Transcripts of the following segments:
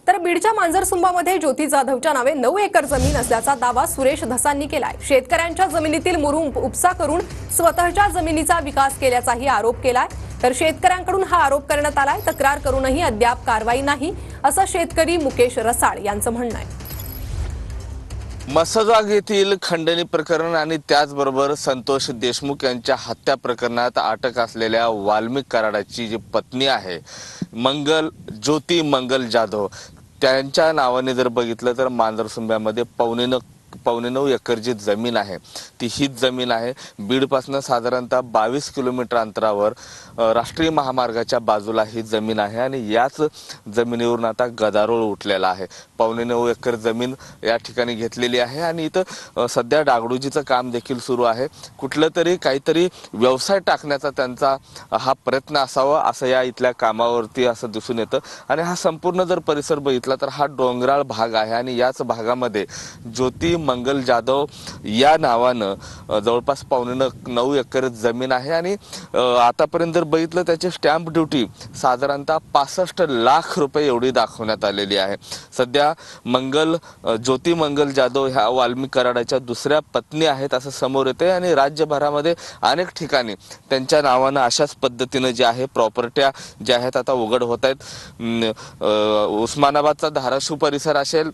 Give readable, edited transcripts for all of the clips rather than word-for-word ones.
तर बीडच्या मांजरसुंबामध्ये ज्योती जाधवच्या नावे 9 एकर जमीन असल्याचा दावा सुरेश धसांनी केलाय। शेतकऱ्यांच्या जमिनीतील मुरुम उपसा करून स्वतःच्या जमिनीचा विकास केल्याचाही आरोप केलाय। तर शेतकऱ्यांकडून हा आरोप करण्यात आलाय। तक्रार करूनही अद्याप कारवाई नाही असं शेतकरी मुकेश रसाळ यांचं म्हणणं आहे। मसजवाग येथील खंडणी प्रकरण आणि त्याचबरोबर संतोष देशमुख यांच्या हत्या प्रकरणात अटक असलेल्या वाल्मिक कराडाची जी पत्नी आहे ज्योती मंगल जाधव, त्यांच्या नावाने जर बघितलं तर मांजरसुंब्यामध्ये पावणे 9 एकर जी जमीन आहे ती हीच जमीन आहे। बीडपासून साधारणतः 22 किलोमीटर अंतरावर राष्ट्रीय महामार्गाच्या बाजूला ही जमीन आहे आणि याच जमिनीवरून आता गदारोळ उठलेला आहे। पावणे 9 एकर जमीन या ठिकाणी घेतलेली आहे आणि इथं सध्या डागडुजीचं काम देखील सुरू आहे। कुठलं तरी काहीतरी व्यवसाय टाकण्याचा त्यांचा हा प्रयत्न असावा असं या इथल्या कामावरती असं दिसून येतं। आणि हा संपूर्ण जर परिसर बघितला तर हा डोंगराळ भाग आहे आणि याच भागामध्ये ज्योती मंगल जाधव या नावानं जवळपास पावणे 9 एकर जमीन आहे आणि आतापर्यंत जर बघितलं त्याची स्टॅम्प ड्युटी साधारणतः 65 लाख रुपये एवढी दाखवण्यात आलेली आहे। सध्या ज्योती मंगल जाधव ह्या वाल्मिक कराडाच्या दुसऱ्या पत्नी आहेत असं समोर येते आणि राज्यभरामध्ये अनेक ठिकाणी त्यांच्या नावानं अशाच पद्धतीने जे आहे प्रॉपर्ट्या ज्या आहेत आता उघड होत आहेत। उस्मानाबादचा धाराशिव परिसर असेल,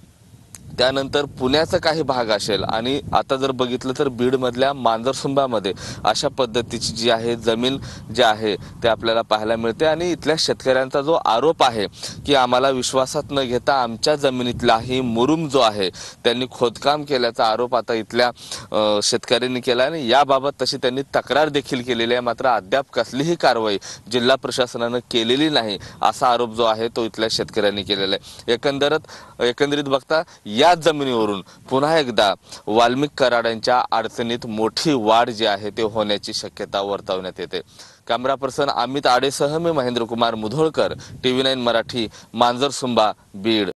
त्यानंतर पुण्याचा काही भाग असेल आणि आता जर बघितलं तर बीड मधल्या मांजरसुंबामध्ये अशा पद्धतीची जी आहे जमीन जी आहे ते आपल्याला पाहायला मिळते। आणि इथल्या शेतकऱ्यांचा जो आरोप आहे की आम्हाला विश्वासात न घेता आमच्या जमिनीतलाही मुरुम जो आहे त्यांनी खोदकाम केल्याचा आरोप आता इथल्या शेतकऱ्यांनी केला आणि याबाबत तशी त्यांनी तक्रार देखील केलेली आहे। मात्र अद्याप कसलीही कारवाई जिल्हा प्रशासनानं केलेली नाही असा आरोप जो आहे तो इथल्या शेतकऱ्यांनी केलेला आहे। एकंदरीत बघता या जमिनीवरून पुन्हा एकदा वाल्मिक कराडांच्या अडचणीत मोठी वाढ जी आहे ते होण्याची शक्यता वर्तवण्यात येते। कॅमेरा पर्सन अमित आडेसह मी महेंद्र कुमार मुधोळकर, TV9 मराठी, मांजरसुंबा, बीड।